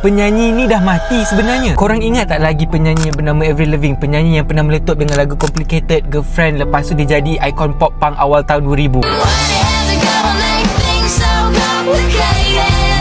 penyanyi ni dah mati sebenarnya. Korang ingat tak lagi penyanyi yang bernama Avril Lavigne? Penyanyi yang pernah meletup dengan lagu Complicated, Girlfriend, lepas tu dia jadi ikon pop punk awal tahun 2000.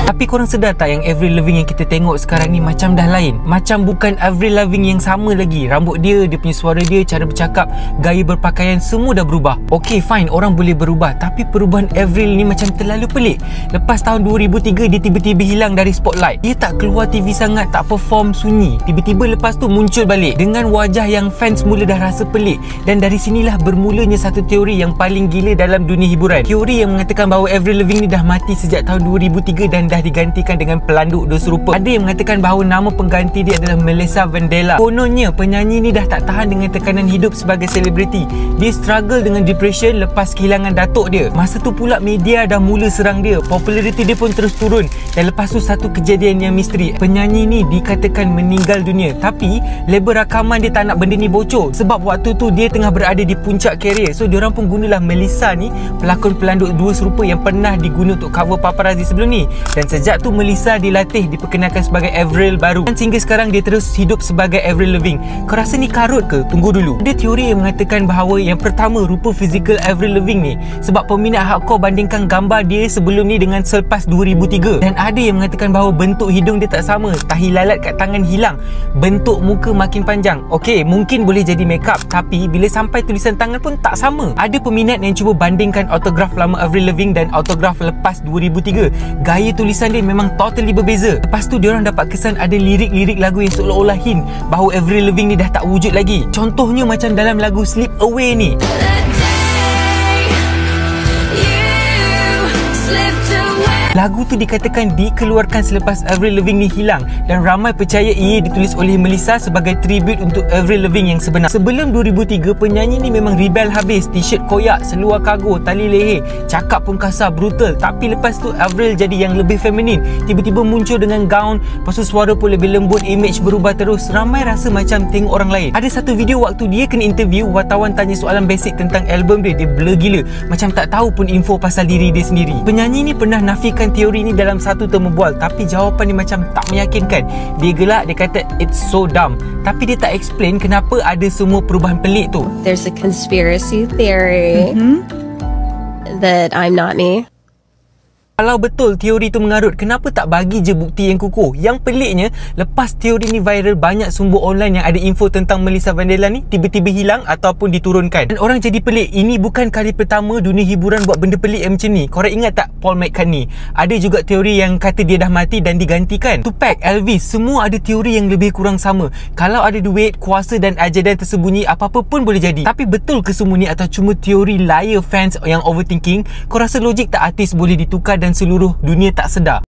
Tapi korang sedar tak yang Avril Lavigne yang kita tengok sekarang ni macam dah lain? Macam bukan Avril Lavigne yang sama lagi. Rambut dia, dia punya suara dia, cara bercakap, gaya berpakaian, semua dah berubah. Okay fine, orang boleh berubah, tapi perubahan Avril ni macam terlalu pelik. Lepas tahun 2003 dia tiba-tiba hilang dari spotlight. Dia tak keluar TV sangat, tak perform, sunyi. Tiba-tiba lepas tu muncul balik dengan wajah yang fans mula dah rasa pelik. Dan dari sinilah bermulanya satu teori yang paling gila dalam dunia hiburan. Teori yang mengatakan bahawa Avril Lavigne ni dah mati sejak tahun 2003 dan dah digantikan dengan pelanduk dua serupa. Ada yang mengatakan bahawa nama pengganti dia adalah Melissa Vandella. Kononnya penyanyi ni dah tak tahan dengan tekanan hidup sebagai selebriti. Dia struggle dengan depression lepas kehilangan datuk dia. Masa tu pula media dah mula serang dia. Populariti dia pun terus turun. Dan lepas tu satu kejadian yang misteri. Penyanyi ni dikatakan meninggal dunia. Tapi label rakaman dia tak nak benda ni bocor. Sebab waktu tu dia tengah berada di puncak karier. So diorang pun gunalah Melissa ni, pelakon pelanduk dua serupa yang pernah diguna untuk cover paparazzi sebelum ni. Dan sejak tu Melissa dilatih, diperkenalkan sebagai Avril baru. Dan sehingga sekarang dia terus hidup sebagai Avril Lavigne. Kau rasa ni karut ke? Tunggu dulu. Ada teori yang mengatakan bahawa yang pertama rupa fizikal Avril Lavigne ni sebab peminat hardcore bandingkan gambar dia sebelum ni dengan selepas 2003. Dan ada yang mengatakan bahawa bentuk hidung dia tak sama, tahi lalat kat tangan hilang, bentuk muka makin panjang. Okey, mungkin boleh jadi make up, tapi bila sampai tulisan tangan pun tak sama. Ada peminat yang cuba bandingkan autograf lama Avril Lavigne dan autograf lepas 2003. Gaya tulisan dia memang totally berbeza. Lepas tu diorang dapat kesan ada lirik-lirik lagu yang seolah-olah hint bahawa Avril Lavigne ni dah tak wujud lagi. Contohnya macam dalam lagu Slip Away ni. Lagu tu dikatakan dikeluarkan selepas Avril Lavigne ni hilang dan ramai percaya ia ditulis oleh Melissa sebagai tribute untuk Avril Lavigne yang sebenar. Sebelum 2003, penyanyi ni memang rebel habis, t-shirt koyak, seluar kargo, tali leher, cakap pun kasar, brutal. Tapi lepas tu Avril jadi yang lebih feminin, tiba-tiba muncul dengan gaun, lepas tu suara pun lebih lembut, image berubah terus. Ramai rasa macam tengok orang lain. Ada satu video waktu dia kena interview, wartawan tanya soalan basic tentang album dia, dia blur gila, macam tak tahu pun info pasal diri dia sendiri. Penyanyi ni pernah nafikan teori ni dalam satu temu bual, tapi jawapan dia macam tak meyakinkan. Dia gelak, dia kata it's so dumb, tapi dia tak explain kenapa ada semua perubahan pelik tu. There's a conspiracy theory that I'm not me. Kalau betul teori tu mengarut, kenapa tak bagi je bukti yang kukuh? Yang peliknya, lepas teori ni viral, banyak sumber online yang ada info tentang Melissa Vandella ni tiba-tiba hilang ataupun diturunkan. Dan orang jadi pelik. Ini bukan kali pertama dunia hiburan buat benda pelik yang macam ni. Korang ingat tak Paul McCartney? Ada juga teori yang kata dia dah mati dan digantikan. Tupac, Elvis, semua ada teori yang lebih kurang sama. Kalau ada duit, kuasa dan ajadan tersembunyi, apa-apa pun boleh jadi. Tapi betul ke semua ni atau cuma teori liar fans yang overthinking? Kau rasa logik tak artis boleh ditukar dan seluruh dunia tak sedar?